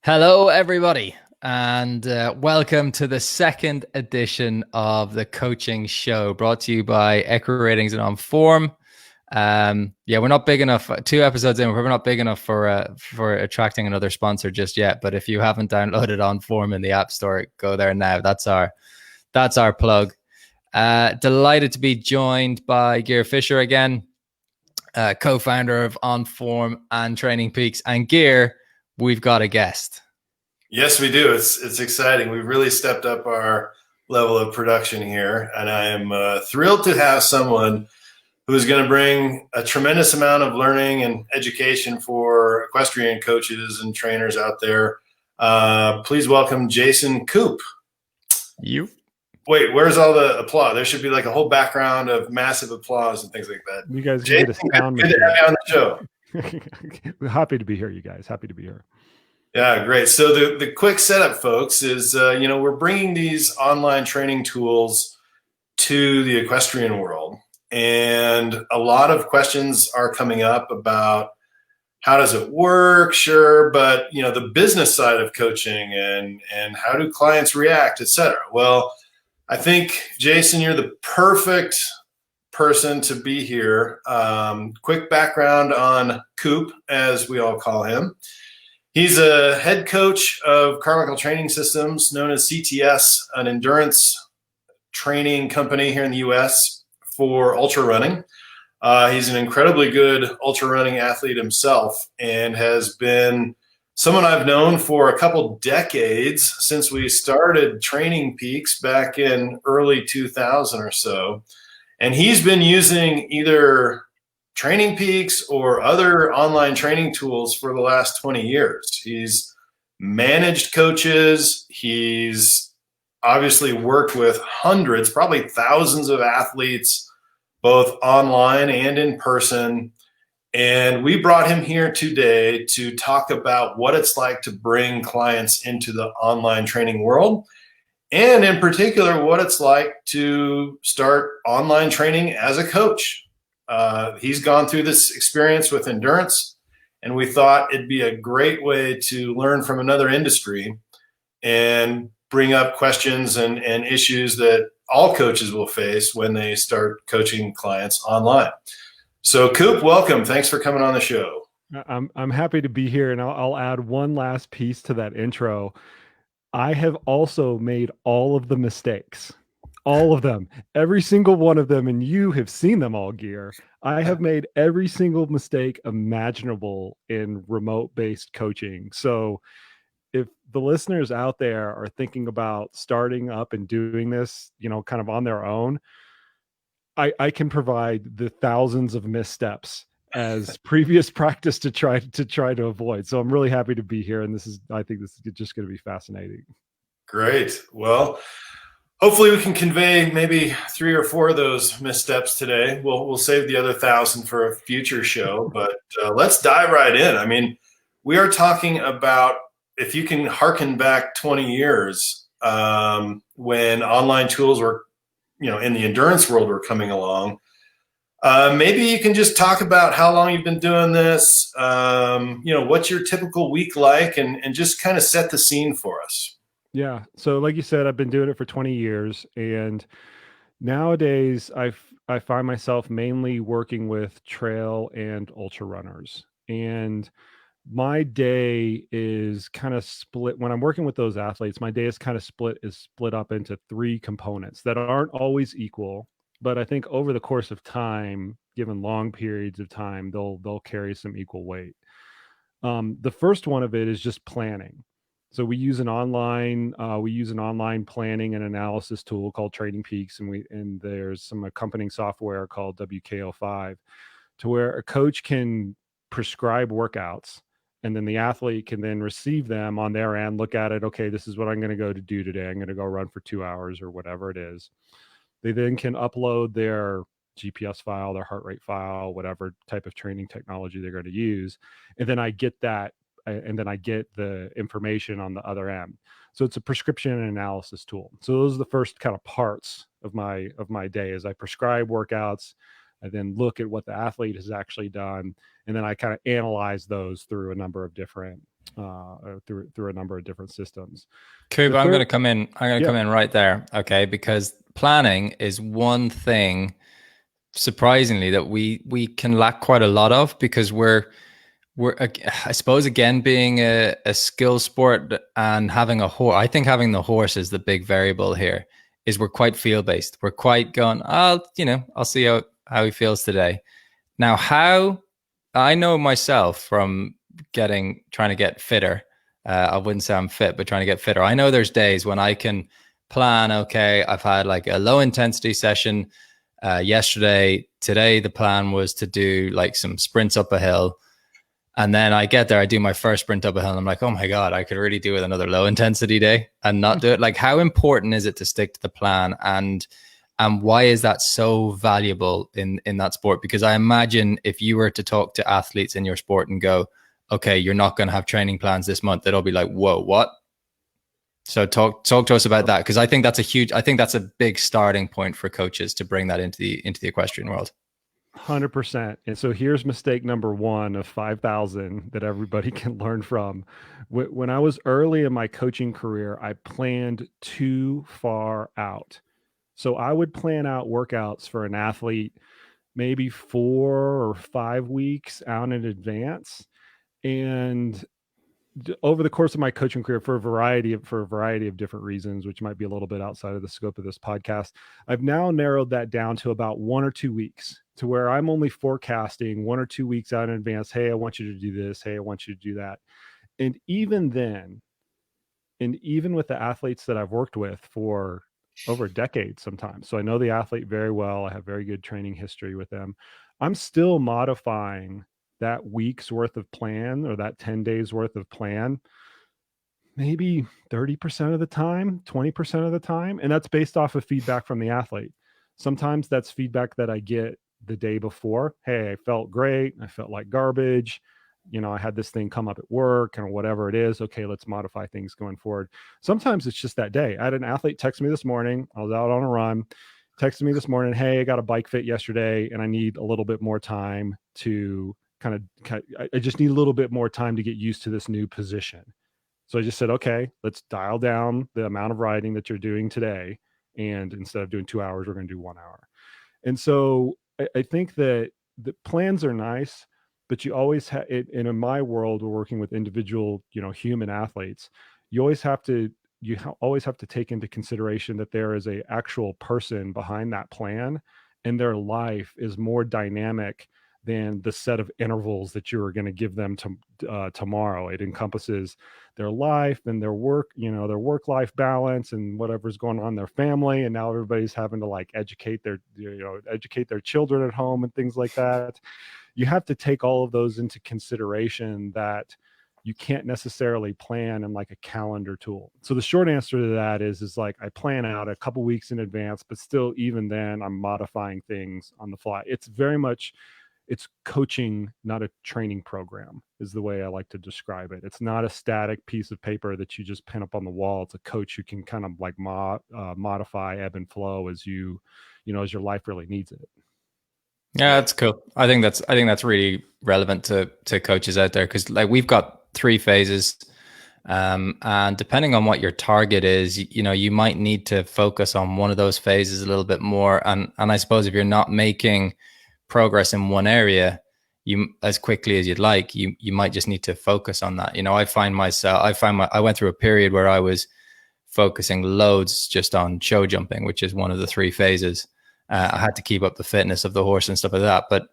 Hello, everybody, and welcome to the second edition of the coaching show brought to you by Equity Ratings and OnForm. We're not big enough. 2 episodes in, we're not big enough for attracting another sponsor just yet. But if you haven't downloaded OnForm in the App Store, go there now. That's our plug. Delighted to be joined by Gear Fisher again, co-founder of OnForm and Training Peaks. And Gear, we've got a guest. Yes, we do. It's exciting. We've really stepped up our level of production here, and I am thrilled to have someone who's going to bring a tremendous amount of learning and education for equestrian coaches and trainers out there. Please welcome Jason Koop. You. Wait, where's all the applause? There should be like a whole background of massive applause and things like that. You guys Jason, get a sound good to have you on the show. We're happy to be here, you guys. Happy to be here. Yeah, great. So the quick setup, folks, is we're bringing these online training tools to the equestrian world, and a lot of questions are coming up about how does it work? Sure, but the business side of coaching and how do clients react, et cetera. Well, I think, Jason, you're the perfect person to be here. Quick background on Koop, as we all call him. He's a head coach of Carmichael Training Systems, known as CTS, an endurance training company here in the U.S. for ultra running. He's an incredibly good ultra running athlete himself and has been someone I've known for a couple decades since we started Training Peaks back in early 2000 or so. And he's been using either Training Peaks or other online training tools for the last 20 years. He's managed coaches. He's obviously worked with hundreds, probably thousands of athletes, both online and in person. And we brought him here today to talk about what it's like to bring clients into the online training world, and in particular, what it's like to start online training as a coach. He's gone through this experience with endurance, and we thought it'd be a great way to learn from another industry and bring up questions and issues that all coaches will face when they start coaching clients online. So, Koop, welcome. Thanks for coming on the show. I'm happy to be here, and I'll add one last piece to that intro. I have also made all of the mistakes. All of them, every single one of them, and you have seen them all, Gear. I have made every single mistake imaginable in remote-based coaching. So if the listeners out there are thinking about starting up and doing this, kind of on their own, I can provide the thousands of missteps as previous practice to try to avoid. So I'm really happy to be here, and I think this is just going to be fascinating. Great. Well, hopefully we can convey maybe 3 or 4 of those missteps today. We'll save the other 1,000 for a future show, but let's dive right in. I mean, we are talking about, if you can hearken back 20 years, when online tools were, in the endurance world were coming along. Maybe you can just talk about how long you've been doing this, what's your typical week like, and just kind of set the scene for us. Yeah. So like you said, I've been doing it for 20 years, and nowadays I find myself mainly working with trail and ultra runners. And my day is kind of split when I'm working with those athletes. My day is kind of split up into 3 components that aren't always equal, but I think over the course of time, given long periods of time, they'll carry some equal weight. The first one of it is just planning. So we use an online planning and analysis tool called Training Peaks, and there's some accompanying software called WKO5, to where a coach can prescribe workouts, and then the athlete can then receive them on their end, look at it. Okay, this is what I'm going to go to do today. I'm going to go run for 2 hours or whatever it is. They then can upload their GPS file, their heart rate file, whatever type of training technology they're going to use, and then I get that. And then I get the information on the other end. So it's a prescription and analysis tool. So those are the first kind of parts of my day, as I prescribe workouts. I then look at what the athlete has actually done, and then I kind of analyze those through a number of different through a number of different systems. Koop, The I'm going third, to come in. I'm going to yeah, come in right there. Okay. Because planning is one thing, surprisingly, that we can lack quite a lot of, because we're I suppose, again, being a skill sport and having a horse. I think having the horse is the big variable here. Is we're quite field based. We're quite going, I'll see how he feels today. Now, how I know myself from trying to get fitter. I wouldn't say I'm fit, but trying to get fitter. I know there's days when I can plan. Okay, I've had like a low intensity session yesterday. Today, the plan was to do like some sprints up a hill. And then I get there, I do my first sprint up a hill, and I'm like, oh my God, I could really do with another low intensity day and not do it. Like, how important is it to stick to the plan? And why is that so valuable in that sport? Because I imagine if you were to talk to athletes in your sport and go, okay, you're not going to have training plans this month, they'll be like, whoa, what? So talk to us about that, because I think that's a big starting point for coaches to bring that into the equestrian world. 100%. And so here's mistake number one of 5,000 that everybody can learn from. When I was early in my coaching career, I planned too far out. So I would plan out workouts for an athlete maybe 4 or 5 weeks out in advance. And over the course of my coaching career, for a variety of different reasons, which might be a little bit outside of the scope of this podcast, I've now narrowed that down to about 1 or 2 weeks, to where I'm only forecasting 1 or 2 weeks out in advance. Hey, I want you to do this. Hey, I want you to do that. And even then, and even with the athletes that I've worked with for over a decade sometimes, so I know the athlete very well, I have very good training history with them, I'm still modifying that week's worth of plan, or that 10 days worth of plan, maybe 30% of the time, 20% of the time. And that's based off of feedback from the athlete. Sometimes that's feedback that I get the day before. Hey, I felt great. I felt like garbage. I had this thing come up at work, or whatever it is. Okay, let's modify things going forward. Sometimes it's just that day. I had an athlete text me this morning. I was out on a run, texted me this morning. Hey, I got a bike fit yesterday and I need a little bit more time to I just need a little bit more time to get used to this new position. So I just said, okay, let's dial down the amount of riding that you're doing today. And instead of doing 2 hours, we're going to do 1 hour. And so I think that the plans are nice, but you always have, in my world, we're working with individual, human athletes. You always have to, always have to take into consideration that there is a actual person behind that plan, and their life is more dynamic than the set of intervals that you are going to give them tomorrow. It encompasses their life and their work, their work-life balance and whatever's going on in their family. And now everybody's having to educate their children at home and things like that. You have to take all of those into consideration, that you can't necessarily plan in like a calendar tool. So the short answer to that is like, I plan out a couple weeks in advance, but still, even then, I'm modifying things on the fly. It's coaching, not a training program, is the way I like to describe it. It's not a static piece of paper that you just pin up on the wall. It's a coach who can kind of like modify, ebb and flow as as your life really needs it. Yeah, that's cool. I think that's really relevant to coaches out there, because like we've got 3 phases, and depending on what your target is, you might need to focus on one of those phases a little bit more. And I suppose if you're not making progress in one area you as quickly as you'd like, you might just need to focus on that. I went through a period where I was focusing loads just on show jumping, which is one of the 3 phases. I had to keep up the fitness of the horse and stuff like that, but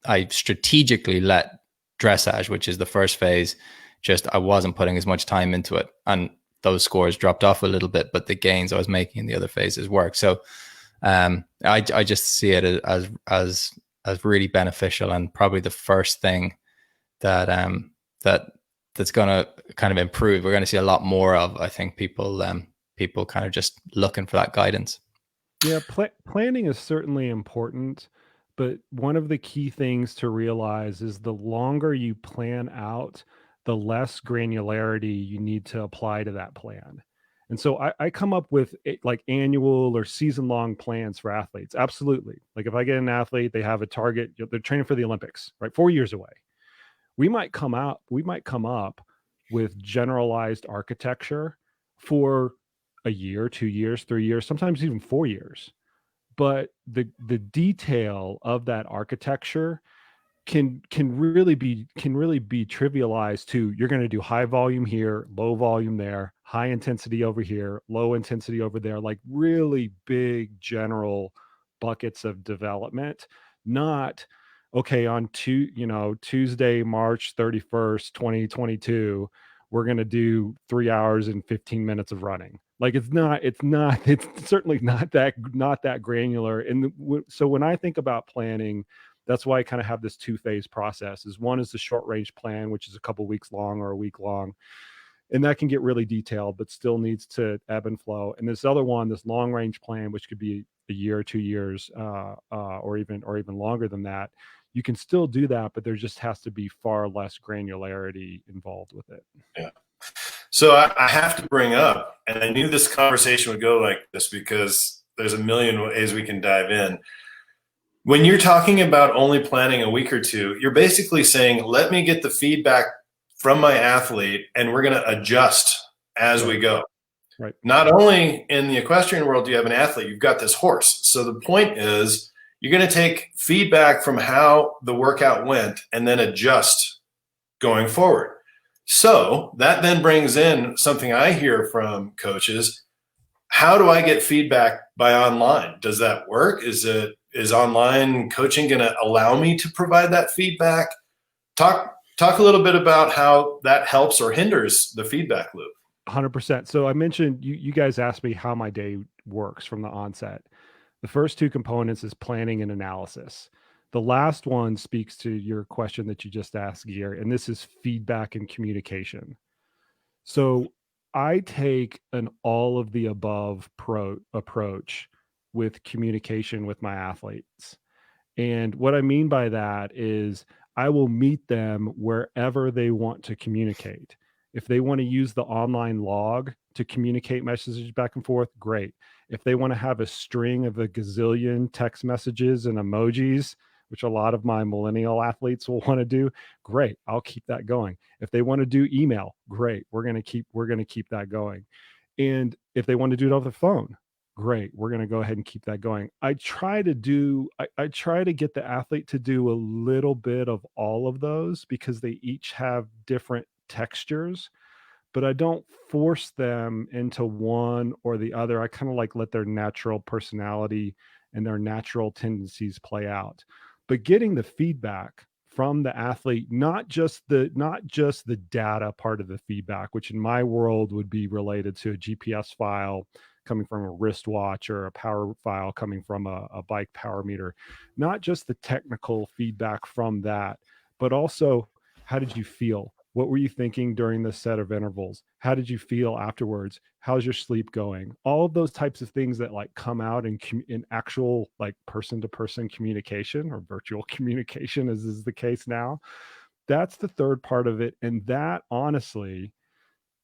I strategically let dressage, which is the first phase, I wasn't putting as much time into it, and those scores dropped off a little bit, but the gains I was making in the other phases worked. So I just see it as really beneficial, and probably the first thing that that's going to kind of improve. We're going to see a lot more of, I think, people kind of just looking for that guidance. Yeah, planning is certainly important, but one of the key things to realize is the longer you plan out, the less granularity you need to apply to that plan. And so I come up with like annual or season-long plans for athletes. Absolutely. Like if I get an athlete, they have a target, they're training for the Olympics, right? 4 years away. we might come up with generalized architecture for a year, 2 years, 3 years, sometimes even 4 years. But the detail of that architecture can really be trivialized to, you're going to do high volume here, low volume there, high intensity over here, low intensity over there, like really big general buckets of development. Not, okay, on Tuesday, March 31st, 2022, we're going to do 3 hours and 15 minutes of running. Like it's certainly not that granular. And so when I think about planning, that's why I kind of have this two-phase process. Is one is the short range plan, which is a couple weeks long or a week long, and that can get really detailed, but still needs to ebb and flow. And this other one, this long range plan, which could be a year or 2 years, or even longer than that. You can still do that, but there just has to be far less granularity involved with it. Yeah. So I have to bring up, and I knew this conversation would go like this because there's a million ways we can dive in. When you're talking about only planning a week or two, you're basically saying, let me get the feedback from my athlete and we're going to adjust as we go. Right. Not only in the equestrian world do you have an athlete, you've got this horse. So the point is you're going to take feedback from how the workout went and then adjust going forward. So that then brings in something I hear from coaches. How do I get feedback by online? Does that work? Is online coaching going to allow me to provide that feedback? Talk a little bit about how that helps or hinders the feedback loop. 100%. So I mentioned, you guys asked me how my day works from the onset. The first two components is planning and analysis. The last one speaks to your question that you just asked, Gear, and this is feedback and communication. So I take an all of the above approach with communication with my athletes. And what I mean by that is I will meet them wherever they want to communicate. If they want to use the online log to communicate messages back and forth, great. If they want to have a string of a gazillion text messages and emojis, which a lot of my millennial athletes will want to do, great. I'll keep that going. If they want to do email, great. We're going to keep that going. And if they want to do it over the phone, great. We're going to go ahead and keep that going. I try to get the athlete to do a little bit of all of those because they each have different textures, but I don't force them into one or the other. I kind of like let their natural personality and their natural tendencies play out. But getting the feedback from the athlete, not just the data part of the feedback, which in my world would be related to a GPS file coming from a wristwatch or a power file coming from a bike power meter, not just the technical feedback from that, but also, how did you feel? What were you thinking during the set of intervals? How did you feel afterwards? How's your sleep going? All of those types of things that like come out in actual like person-to-person communication or virtual communication, as is the case now. That's the third part of it. And that honestly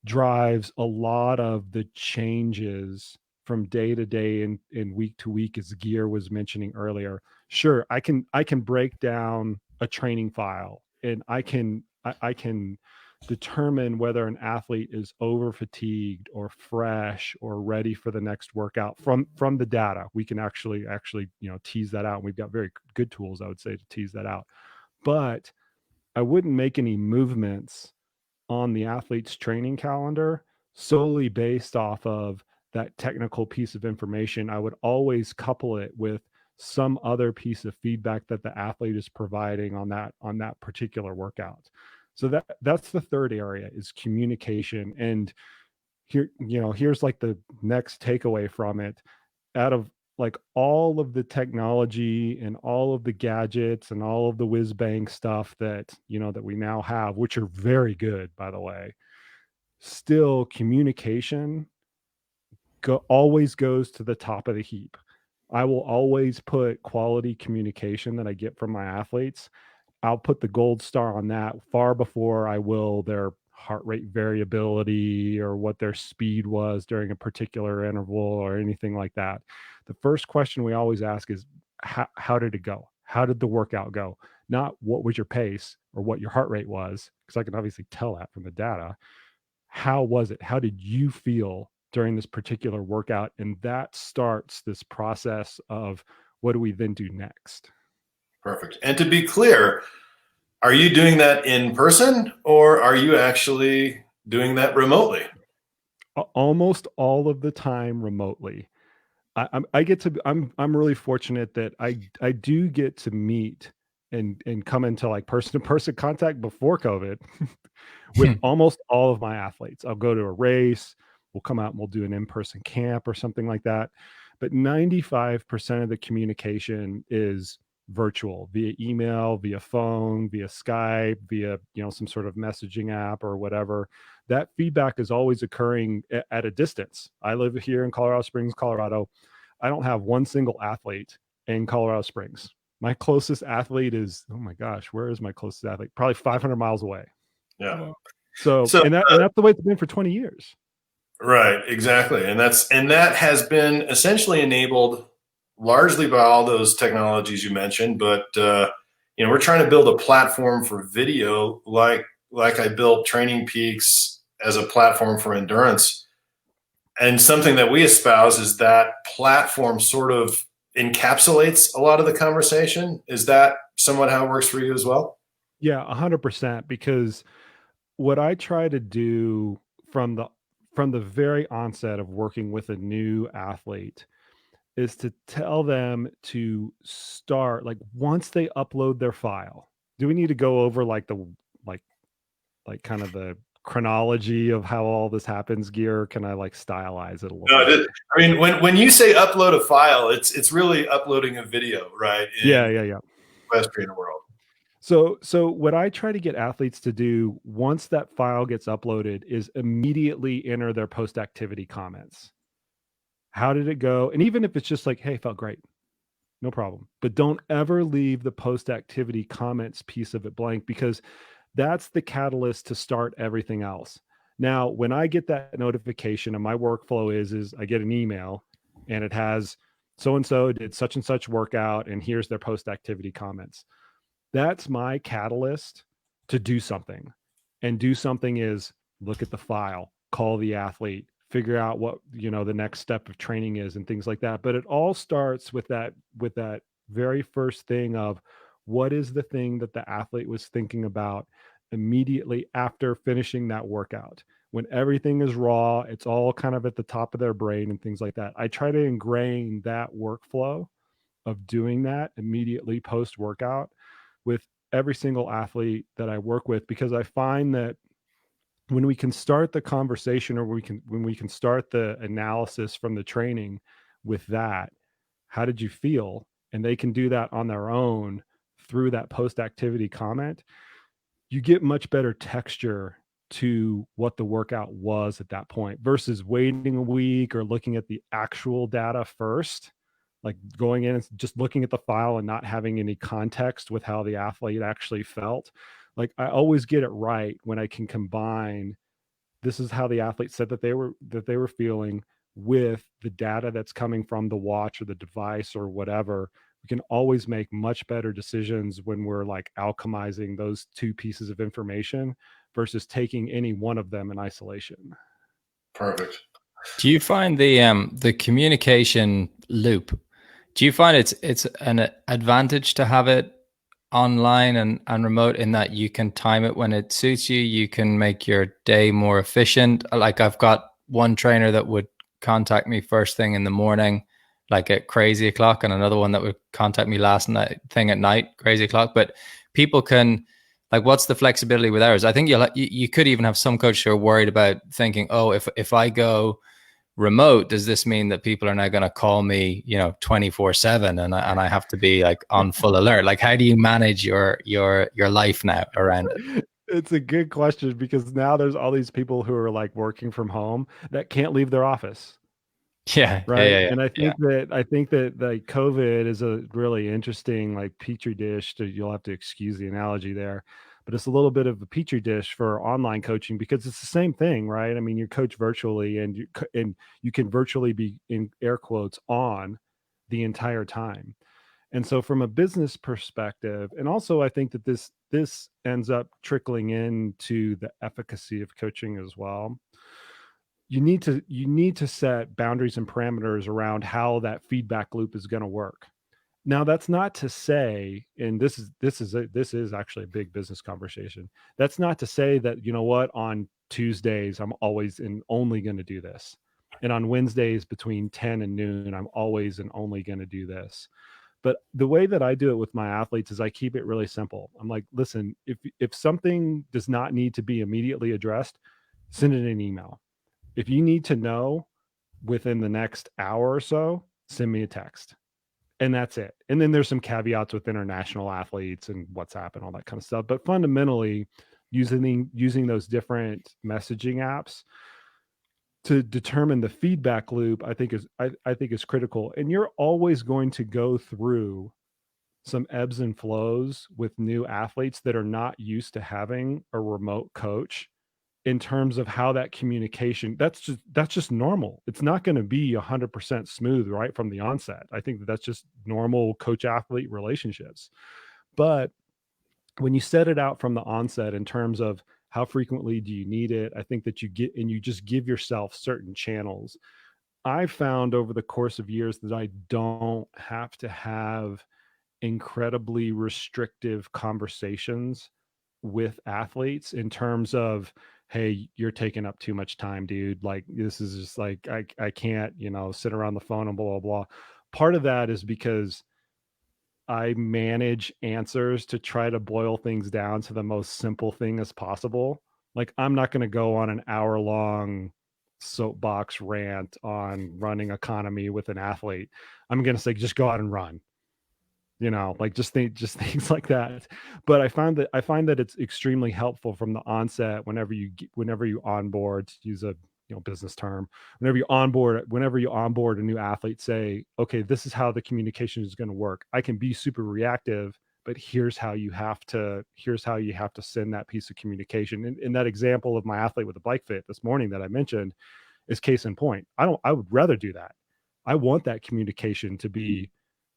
drives a lot of the changes from day to day and week to week, as Gear was mentioning earlier. Sure, I can break down a training file and I can determine whether an athlete is over fatigued or fresh or ready for the next workout from the data. We can actually tease that out. And we've got very good tools, I would say, to tease that out. But I wouldn't make any movements on the athlete's training calendar solely based off of that technical piece of information. I would always couple it with some other piece of feedback that the athlete is providing on that particular workout. So that's the third area, is communication. And here's like the next takeaway from it. Out of like all of the technology and all of the gadgets and all of the whiz bang stuff that we now have, which are very good, by the way, still communication always goes to the top of the heap. I will always put quality communication that I get from my athletes. I'll put the gold star on that far before I will their heart rate variability or what their speed was during a particular interval or anything like that. The first question we always ask is, how did it go? How did the workout go? not what was your pace or what your heart rate was, because I can obviously tell that from the data. How was it? How did you feel during this particular workout? And that starts this process of what do we then do next? Perfect. And to be clear, are you doing that in person or are you actually doing that remotely? Almost all of the time remotely. I get to, I'm really fortunate that I do get to meet and come into like person to person contact before COVID with almost all of my athletes. I'll go to a race, we'll come out and we'll do an in-person camp or something like that. But 95% of the communication is virtual, via email, via phone, via Skype, via, some sort of messaging app or whatever. That feedback is always occurring at a distance. I live here in Colorado Springs, Colorado. I don't have one single athlete in Colorado Springs. My closest athlete is, oh my gosh, where is my closest athlete? Probably 500 miles away. Yeah. So and that's the way it's been for 20 years. Right, exactly. And that has been essentially enabled largely by all those technologies you mentioned, but we're trying to build a platform for video like I built Training Peaks as a platform for endurance. And something that we espouse is that platform sort of encapsulates a lot of the conversation. Is that somewhat how it works for you as well? Yeah, 100%. Because what I try to do from the very onset of working with a new athlete is to tell them to start, like, once they upload their file. Do we need to go over like the like kind of the chronology of how all this happens, gear? Can I like stylize it a little bit? I mean, when you say upload a file, it's really uploading a video, right? Yeah. Equestrian world. So what I try to get athletes to do once that file gets uploaded is immediately enter their post-activity comments. How did it go? And even if it's just like, hey, felt great, no problem. But don't ever leave the post-activity comments piece of it blank, because that's the catalyst to start everything else. Now, when I get that notification, and my workflow is I get an email and it has so-and-so did such and such workout, and here's their post-activity comments. That's my catalyst to do something. And do something is look at the file, call the athlete, figure out what, the next step of training is and things like that. But it all starts with that very first thing of what is the thing that the athlete was thinking about immediately after finishing that workout. When everything is raw, it's all kind of at the top of their brain and things like that. I try to ingrain that workflow of doing that immediately post workout with every single athlete that I work with, because I find that when we can start the conversation, or when we can start the analysis from the training with that, how did you feel? And they can do that on their own through that post-activity comment, you get much better texture to what the workout was at that point versus waiting a week or looking at the actual data first. Like going in and just looking at the file and not having any context with how the athlete actually felt. Like I always get it right when I can combine, this is how the athlete said that they were feeling, with the data that's coming from the watch or the device or whatever. We can always make much better decisions when we're like alchemizing those two pieces of information versus taking any one of them in isolation. Perfect. Do you find the communication loop, do you find it's an advantage to have it online and remote, in that you can time it when it suits you? You can make your day more efficient. Like I've got one trainer that would contact me first thing in the morning, like at crazy o'clock, and another one that would contact me last night thing at night, crazy o'clock. But people can, like, what's the flexibility with ours? I think you could even have some coaches who are worried about thinking, oh, if I go remote, does this mean that people are now going to call me 24/7 and I have to be like on full alert? Like, how do you manage your life now around it? It's a good question, because now there's all these people who are like working from home that can't leave their office. Yeah, Right. yeah. And I think that like COVID is a really interesting like petri dish you'll have to excuse the analogy there, but it's a little bit of a petri dish for online coaching, because it's the same thing, right? I mean, you coach virtually and you can virtually be, in air quotes, on the entire time. And so from a business perspective, and also I think that this ends up trickling into the efficacy of coaching as well. You need to set boundaries and parameters around how that feedback loop is going to work. Now, that's not to say, and this is actually a big business conversation. That's not to say that, you know what, on Tuesdays I'm always and only going to do this, and on Wednesdays between 10 and noon I'm always and only going to do this. But the way that I do it with my athletes is I keep it really simple. I'm like, listen, if something does not need to be immediately addressed, send it an email. If you need to know within the next hour or so, send me a text. And that's it. And then there's some caveats with international athletes and WhatsApp and all that kind of stuff. But fundamentally, using those different messaging apps to determine the feedback loop, I think is critical. And you're always going to go through some ebbs and flows with new athletes that are not used to having a remote coach, in terms of how that communication, that's just normal. It's not going to be 100% smooth right from the onset. I think that's just normal coach athlete relationships. But when you set it out from the onset in terms of how frequently do you need it, I think that you just give yourself certain channels. I found over the course of years that I don't have to have incredibly restrictive conversations with athletes in terms of, hey, you're taking up too much time, dude. Like, this is just like, I can't, sit around the phone and blah, blah, blah. Part of that is because I manage answers to try to boil things down to the most simple thing as possible. Like, I'm not going to go on an hour long soapbox rant on running economy with an athlete. I'm going to say, just go out and run. Like just things like that. But I find that it's extremely helpful from the onset whenever you onboard, to use a business term, whenever you onboard a new athlete, say, okay, this is how the communication is going to work. I can be super reactive, but here's how you have to send that piece of communication. In that example of my athlete with the bike fit this morning that I mentioned is case in point. I would rather do that. I want that communication to be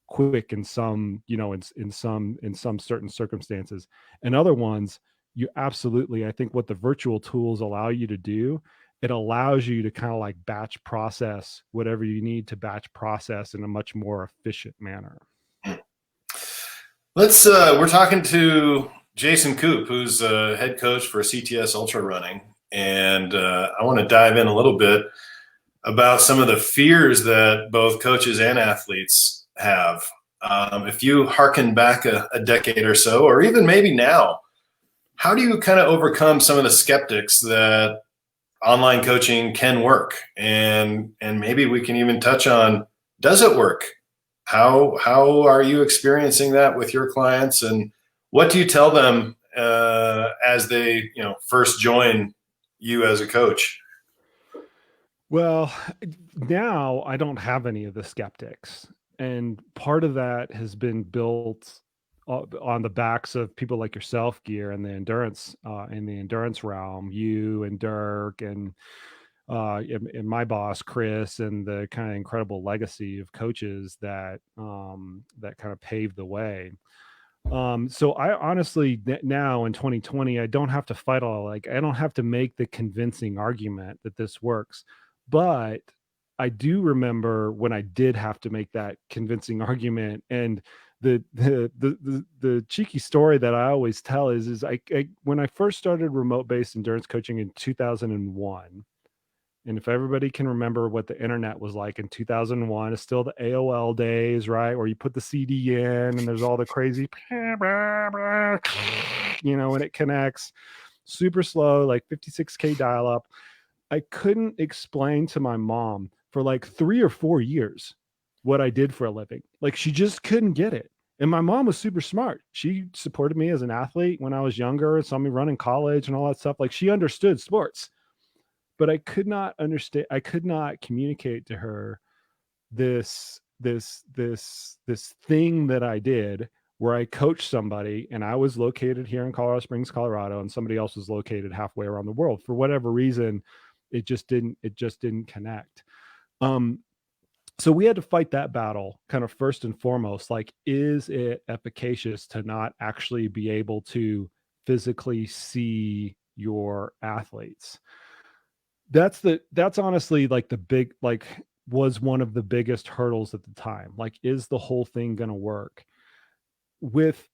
quick in some, in some certain circumstances. And other ones, you absolutely, I think what the virtual tools allow you to do, it allows you to kind of like batch process whatever you need to batch process in a much more efficient manner. We're talking to Jason Koop, who's a head coach for CTS-Ultrarunning. And I want to dive in a little bit about some of the fears that both coaches and athletes have. If you hearken back a decade or so, or even maybe now, how do you kind of overcome some of the skeptics that online coaching can work? And maybe we can even touch on, does it work? How are you experiencing that with your clients? And what do you tell them as they first join you as a coach? Well, now I don't have any of the skeptics. And part of that has been built on the backs of people like yourself, Gear, and the endurance realm, you and Dirk and my boss Chris, and the kind of incredible legacy of coaches that kind of paved the way. So I honestly now in 2020, I don't have to fight I don't have to make the convincing argument that this works. But I do remember when I did have to make that convincing argument. And the cheeky story that I always tell is I when I first started remote based endurance coaching in 2001, and if everybody can remember what the internet was like in 2001, it's still the AOL days, right? Where you put the CD in and there's all the crazy, when it connects, super slow, like 56K dial up. I couldn't explain to my mom for like 3 or 4 years what I did for a living. Like, she just couldn't get it. And my mom was super smart. She supported me as an athlete when I was younger, saw me run in college and all that stuff. Like, she understood sports, but I could not understand. I could not communicate to her this thing that I did, where I coached somebody and I was located here in Colorado Springs, Colorado, and somebody else was located halfway around the world. For whatever reason, it just didn't connect. So we had to fight that battle kind of first and foremost. Like, is it efficacious to not actually be able to physically see your athletes? That's honestly like the big, like, was one of the biggest hurdles at the time. Like, is the whole thing going to work? With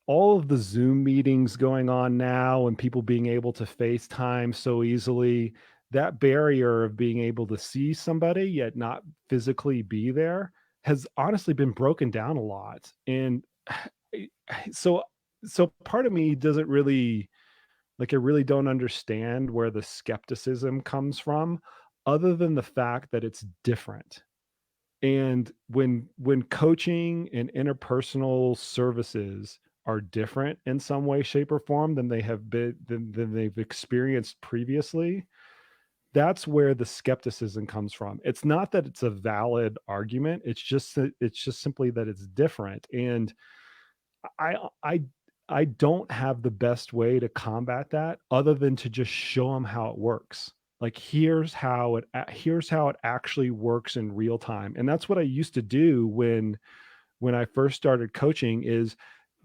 all of the Zoom meetings going on now and people being able to FaceTime so easily, that barrier of being able to see somebody yet not physically be there has honestly been broken down a lot. And so so part of me doesn't really, like, I really don't understand where the skepticism comes from, other than the fact that it's different. And when coaching and interpersonal services are different in some way, shape, or form than they have been than they've experienced previously, that's where the skepticism comes from. It's not that it's a valid argument. It's just simply that it's different. And I I I don't have the best way to combat that other than to just show them how it works. Like, here's how it actually works in real time. And that's what I used to do when I first started coaching, is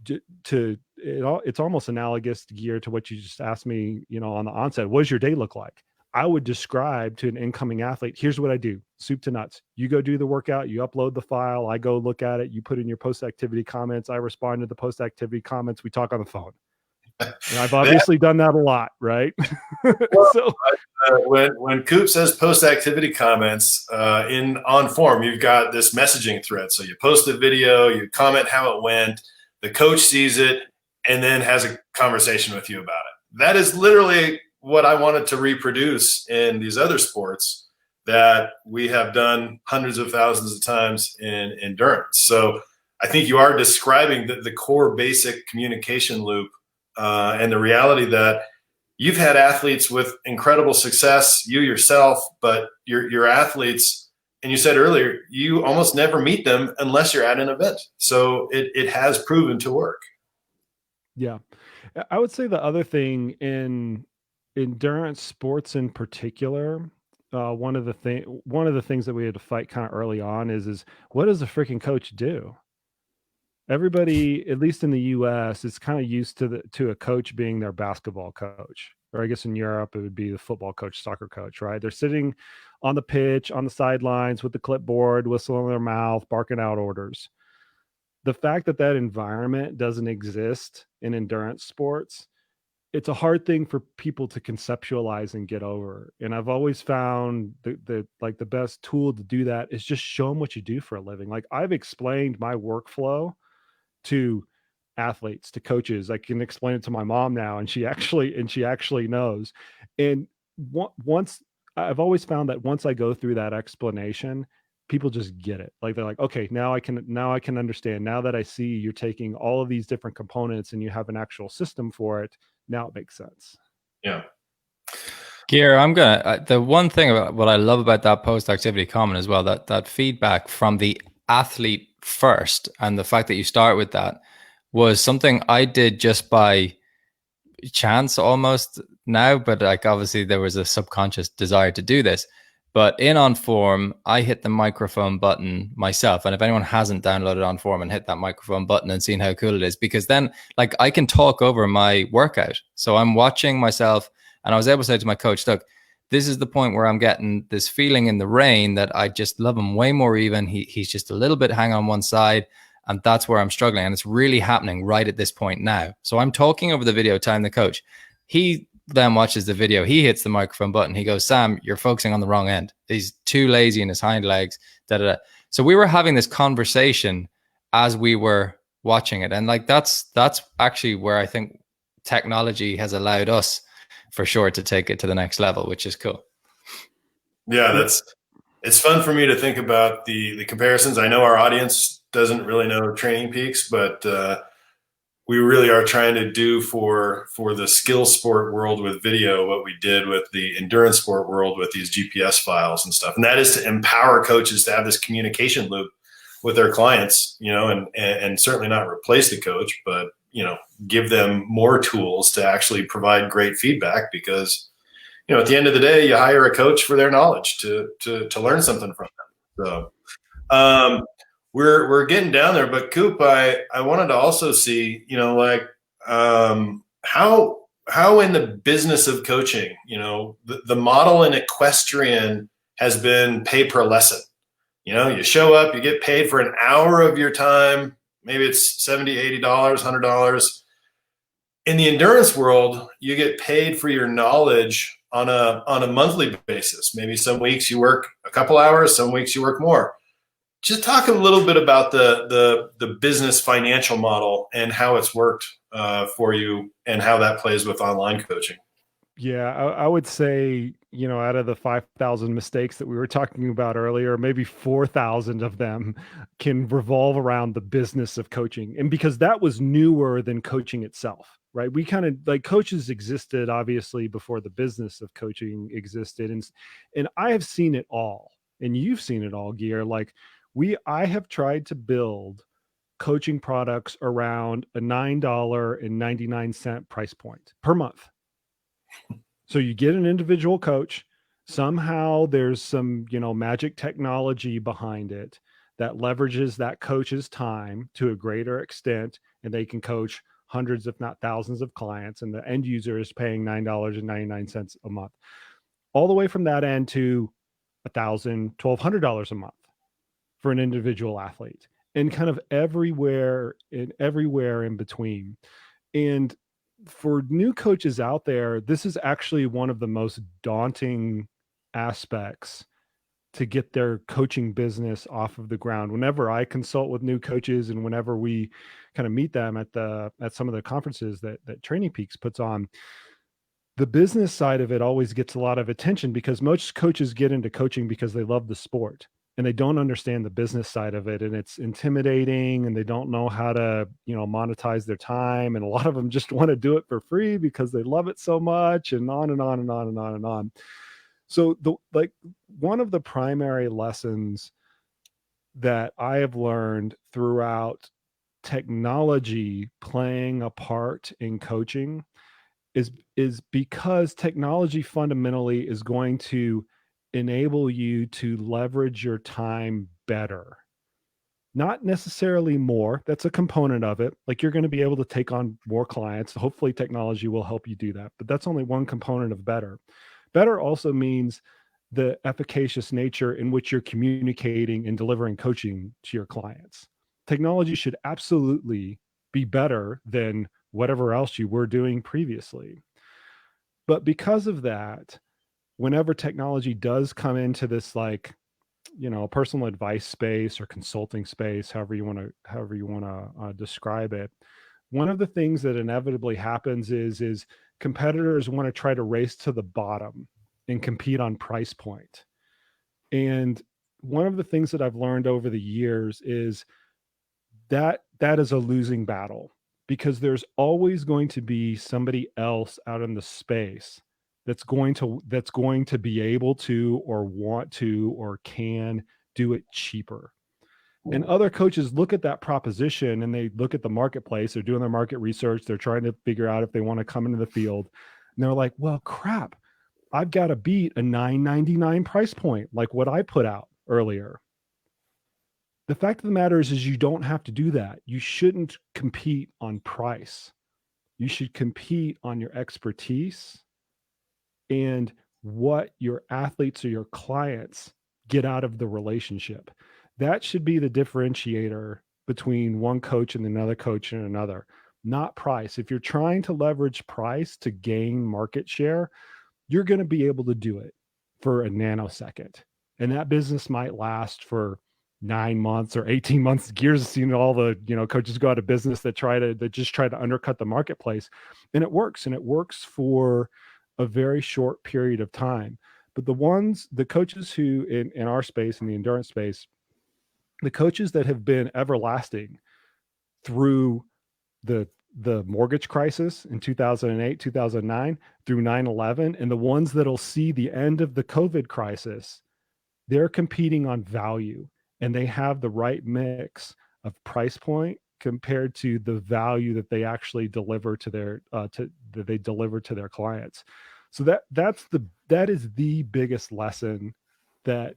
it's almost analogous gear to what you just asked me, on the onset. What does your day look like? I would describe to an incoming athlete, here's what I do, soup to nuts. You go do the workout, you upload the file, I go look at it, you put in your post activity comments, I respond to the post activity comments, we talk on the phone. And I've obviously done that a lot, right? Well, So when Koop says post activity comments in OnForm, you've got this messaging thread. So you post a video, you comment how it went, the coach sees it, and then has a conversation with you about it. That is literally what I wanted to reproduce in these other sports that we have done hundreds of thousands of times in endurance. So I think you are describing the core basic communication loop and the reality that you've had athletes with incredible success, you yourself, but your athletes, and you said earlier, you almost never meet them unless you're at an event. So it has proven to work. yeah. I would say the other thing in endurance sports in particular, one of the things that we had to fight kind of early on is what does a freaking coach do? Everybody, at least in the US, is kind of used to a coach being their basketball coach. Or I guess in Europe it would be the football coach, soccer coach, right? They're sitting on the pitch, on the sidelines with the clipboard, whistle in their mouth, barking out orders. The fact that that environment doesn't exist in endurance sports, it's a hard thing for people to conceptualize and get over. And I've always found the best tool to do that is just show them what you do for a living. Like, I've explained my workflow to athletes, to coaches. I can explain it to my mom now, and she actually knows. And once I've always found that once I go through that explanation, people just get it. Like, they're like, okay, now I can understand. Now that I see you're taking all of these different components and you have an actual system for it, now it makes sense. Yeah. Gear, the one thing about what I love about that post activity comment as well, that feedback from the athlete first, and the fact that you start with that, was something I did just by chance almost now, but like obviously there was a subconscious desire to do this. But in OnForm, I hit the microphone button myself. And if anyone hasn't downloaded OnForm and hit that microphone button and seen how cool it is, because then like I can talk over my workout. So I'm watching myself, and I was able to say to my coach, look, this is the point where I'm getting this feeling in the rein that I just love him way more even. He's just a little bit hang on one side, and that's where I'm struggling. And it's really happening right at this point now. So I'm talking over the video, telling the coach. He then watches the video. He hits the microphone button. He goes, Sam, you're focusing on the wrong end. He's too lazy in his hind legs. Da, da, da. So we were having this conversation as we were watching it. And like, that's actually where I think technology has allowed us for sure to take it to the next level, which is cool. Yeah, it's fun for me to think about the comparisons. I know our audience doesn't really know Training Peaks, but we really are trying to do for the skill sport world with video what we did with the endurance sport world with these GPS files and stuff. And that is to empower coaches to have this communication loop with their clients, and certainly not replace the coach, but, give them more tools to actually provide great feedback, because, at the end of the day, you hire a coach for their knowledge to learn something from them. So We're getting down there, but Coop, I wanted to also see, like how in the business of coaching, the model in equestrian has been pay per lesson. You show up, you get paid for an hour of your time. Maybe it's $70, $80, $100. In the endurance world, you get paid for your knowledge on a monthly basis. Maybe some weeks you work a couple hours, some weeks you work more. Just talk a little bit about the business financial model and how it's worked for you and how that plays with online coaching. Yeah, I would say, out of the 5,000 mistakes that we were talking about earlier, maybe 4,000 of them can revolve around the business of coaching. And because that was newer than coaching itself, right? We kind of like coaches existed obviously before the business of coaching existed. And I have seen it all. And you've seen it all, Gear. Like I have tried to build coaching products around a $9.99 price point per month. So you get an individual coach. Somehow there's some, magic technology behind it that leverages that coach's time to a greater extent, and they can coach hundreds, if not thousands of clients. And the end user is paying $9.99 a month, all the way from that end to $1,000, $1,200 a month for an individual athlete, and kind of everywhere in between. And for new coaches out there, this is actually one of the most daunting aspects to get their coaching business off of the ground. Whenever I consult with new coaches and whenever we kind of meet them at some of the conferences that Training Peaks puts on, the business side of it always gets a lot of attention because most coaches get into coaching because they love the sport and they don't understand the business side of it, and it's intimidating, and they don't know how to, monetize their time. And a lot of them just want to do it for free because they love it so much, and on and on and on and on and on. So one of the primary lessons that I have learned throughout technology playing a part in coaching is because technology fundamentally is going to enable you to leverage your time better. Not necessarily more. That's a component of it. Like you're going to be able to take on more clients. Hopefully technology will help you do that, but that's only one component of better. Better also means the efficacious nature in which you're communicating and delivering coaching to your clients. Technology should absolutely be better than whatever else you were doing previously. But because of that, whenever technology does come into this, personal advice space or consulting space, however you want to describe it, one of the things that inevitably happens is competitors want to try to race to the bottom and compete on price point. And one of the things that I've learned over the years is that is a losing battle, because there's always going to be somebody else out in the space that's going to be able to or want to or can do it cheaper. And other coaches look at that proposition and they look at the marketplace, they're doing their market research, they're trying to figure out if they want to come into the field. And they're like, well, crap, I've got to beat a $9.99 price point, like what I put out earlier. The fact of the matter is you don't have to do that. You shouldn't compete on price. You should compete on your expertise and what your athletes or your clients get out of the relationship. That should be the differentiator between one coach and another coach and another, not price. If you're trying to leverage price to gain market share, you're going to be able to do it for a nanosecond. And that business might last for 9 months or 18 months. Gears has seen all the, coaches go out of business that just try to undercut the marketplace. And it works for a very short period of time. But the coaches who in our space, in the endurance space, the coaches that have been everlasting through the mortgage crisis in 2008, 2009, through 9/11, and the ones that'll see the end of the COVID crisis, they're competing on value, and they have the right mix of price point compared to the value that they actually deliver to their clients. So that is the biggest lesson that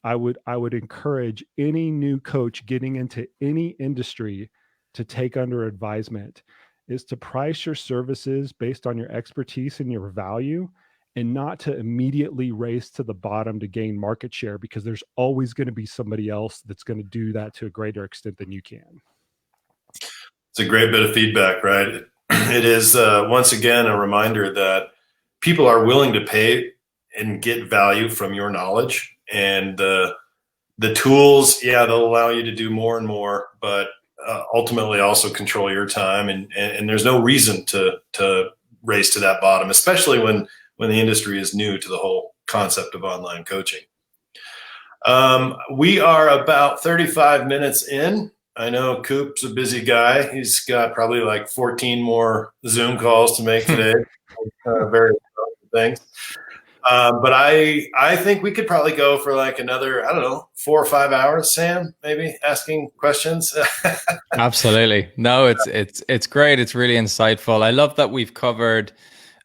I would encourage any new coach getting into any industry to take under advisement is to price your services based on your expertise and your value, and not to immediately race to the bottom to gain market share, because there's always going to be somebody else that's going to do that to a greater extent than you can. It's a great bit of feedback, right? It is, once again, a reminder that people are willing to pay and get value from your knowledge, and the tools, yeah, they'll allow you to do more and more, but ultimately also control your time. And there's no reason to race to that bottom, especially when the industry is new to the whole concept of online coaching. We are about 35 minutes in. I know Koop's a busy guy. He's got probably like 14 more Zoom calls to make today. Various things. But I think we could probably go for like another, I don't know, 4 or 5 hours, Sam, maybe asking questions. Absolutely. No, it's great. It's really insightful. I love that we've covered,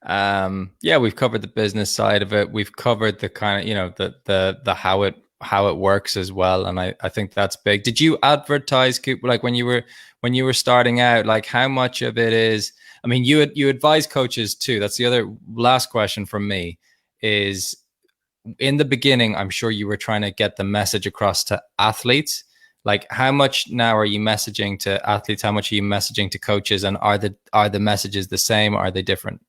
we've covered the business side of it. We've covered the kind of, the how it works as well. And I think that's big. Did you advertise, Koop, like when you were starting out, like how much of it is, I mean, you advise coaches too. That's the other last question from me is, in the beginning, I'm sure you were trying to get the message across to athletes. Like how much now are you messaging to athletes? How much are you messaging to coaches? And are the messages the same? Or are they different?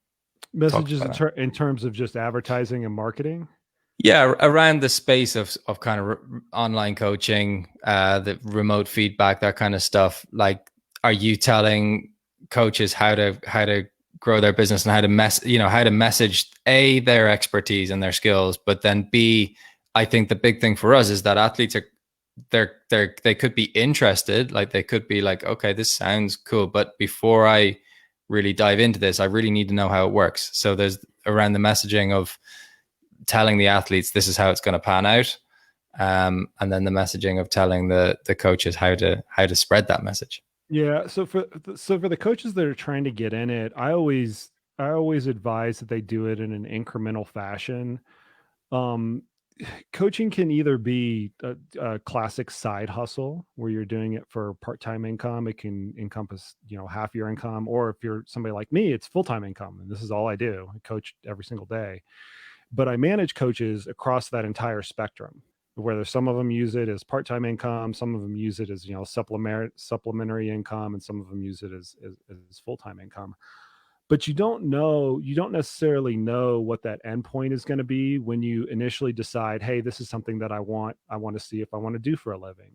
Messages in terms of just advertising and marketing? Yeah, around the space of kind of online coaching, the remote feedback, that kind of stuff. Like, are you telling coaches how to grow their business and how to message A, their expertise and their skills, but then B, I think the big thing for us is that athletes they could be interested, like they could be like, okay, this sounds cool, but before I really dive into this, I really need to know how it works. So there's around the messaging of telling the athletes this is how it's going to pan out, and then the messaging of telling the coaches how to spread that message. Yeah. So for the coaches that are trying to get in it, I always advise that they do it in an incremental fashion. Coaching can either be a classic side hustle where you're doing it for part-time income. It can encompass, half your income, or if you're somebody like me, it's full-time income. And this is all I do. I coach every single day. But I manage coaches across that entire spectrum, whether some of them use it as part-time income, some of them use it as, supplementary income, and some of them use it as full-time income. But you don't necessarily know what that endpoint is going to be when you initially decide, hey, this is something that I want to see if I want to do for a living.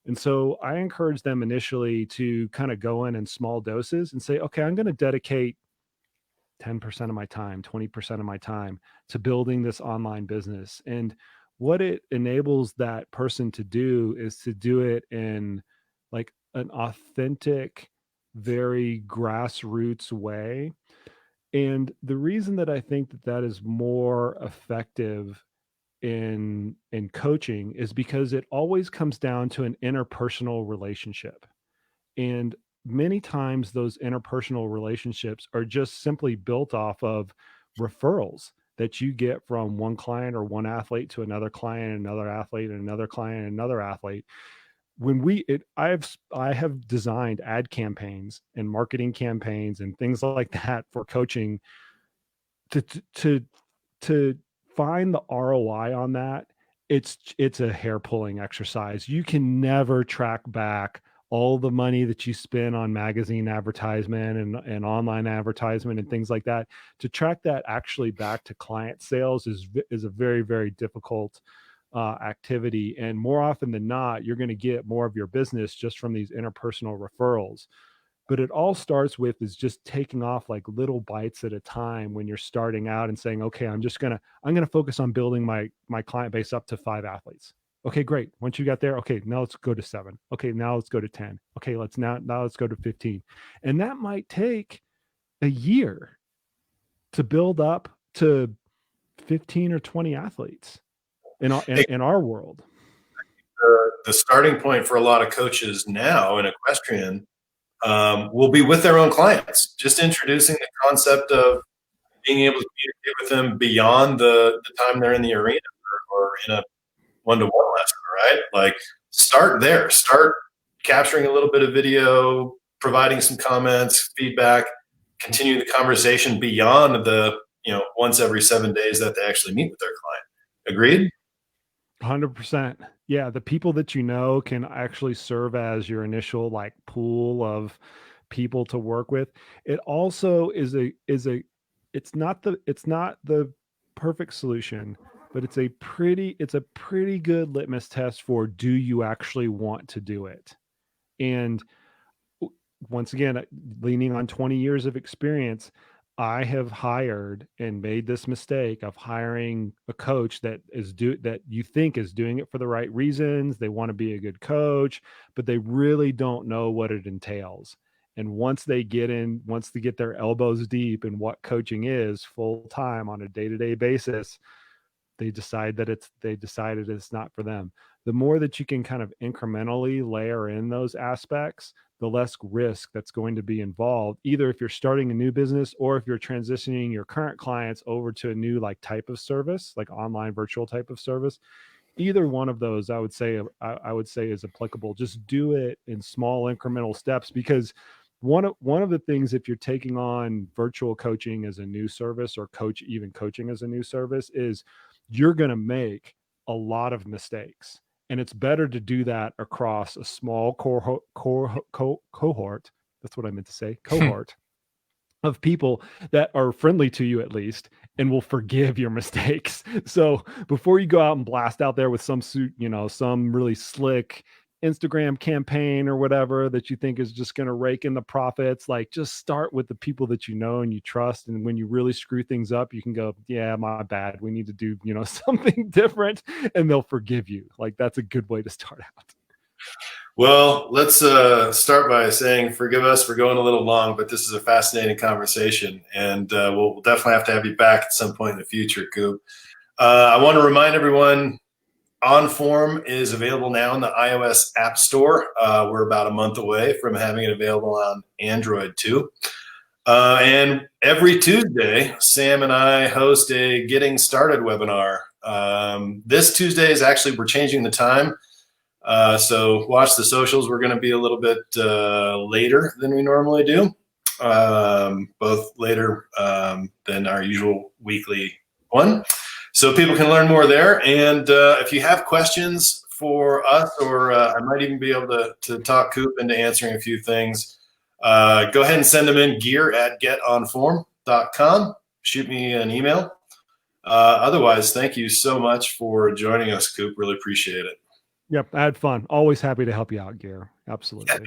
And so I encourage them initially to kind of go in small doses and say, okay, I'm going to dedicate 10% of my time, 20% of my time to building this online business. And what it enables that person to do is to do it in like an authentic, very grassroots way. And the reason that I think that is more effective in coaching is because it always comes down to an interpersonal relationship. And many times those interpersonal relationships are just simply built off of referrals that you get from one client or one athlete to another client, another athlete, and another client, and another athlete. I have designed ad campaigns and marketing campaigns and things like that for coaching to find the ROI on that. It's a hair pulling exercise. You can never track back all the money that you spend on magazine advertisement and online advertisement and things like that. To track that actually back to client sales is a very, very difficult activity. And more often than not, you're going to get more of your business just from these interpersonal referrals. But it all starts with is just taking off like little bites at a time when you're starting out and saying, okay, I'm going to focus on building my client base up to 5 athletes. Okay, great. Once you got there, okay, now let's go to 7. Okay, now let's go to 10. Okay, now let's go to 15. And that might take a year to build up to 15 or 20 athletes in our world. The starting point for a lot of coaches now in equestrian will be with their own clients, just introducing the concept of being able to communicate with them beyond the time they're in the arena or in a one-to-one lesson, right? Like, start there. Start capturing a little bit of video, providing some comments, feedback, continue the conversation beyond the, once every 7 days that they actually meet with their client. Agreed? 100%. Yeah, the people that you know can actually serve as your initial like pool of people to work with. It also it's not the perfect solution, but it's a pretty good litmus test for, do you actually want to do it? And once again, leaning on 20 years of experience, I have hired and made this mistake of hiring a coach that you think is doing it for the right reasons. They want to be a good coach, but they really don't know what it entails. And once they get their elbows deep in what coaching is full time on a day-to-day basis, they decided it's not for them. The more that you can kind of incrementally layer in those aspects, the less risk that's going to be involved, either if you're starting a new business or if you're transitioning your current clients over to a new like type of service, like online virtual type of service. Either one of those, I would say is applicable. Just do it in small incremental steps, because one of the things, if you're taking on virtual coaching as a new service, or coaching as a new service, is you're going to make a lot of mistakes. And it's better to do that across a small cohort. That's what I meant to say. Cohort of people that are friendly to you, at least, and will forgive your mistakes. So before you go out and blast out there with some really slick Instagram campaign or whatever that you think is just going to rake in the profits, like, just start with the people that you know and you trust. And when you really screw things up, you can go, yeah, my bad, we need to do, something different, and they'll forgive you. Like, that's a good way to start out. Well, let's start by saying forgive us for going a little long, but this is a fascinating conversation, and we'll definitely have to have you back at some point in the future, Koop. I want to remind everyone, OnForm is available now in the iOS App Store. We're about a month away from having it available on Android too. And every Tuesday, Sam and I host a Getting Started webinar. This Tuesday is actually, we're changing the time. So watch the socials. We're going to be a little bit later than we normally do, both later than our usual weekly one. So people can learn more there. And if you have questions for us, or I might even be able to talk Koop into answering a few things, go ahead and send them in, gear@getonform.com. Shoot me an email. Otherwise, thank you so much for joining us, Koop. Really appreciate it. Yep, I had fun. Always happy to help you out, Gear. Absolutely.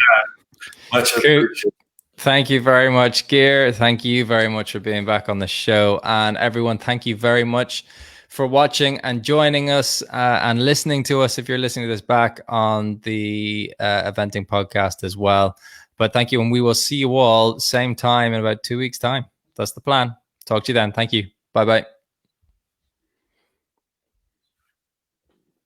Much appreciated. Thank you very much, Gear. Thank you very much for being back on the show. And everyone, thank you very much for watching and joining us and listening to us, if you're listening to this back on the Eventing podcast as well. But thank you, and we will see you all same time in about 2 weeks' time. That's the plan. Talk to you then. Thank you. Bye-bye.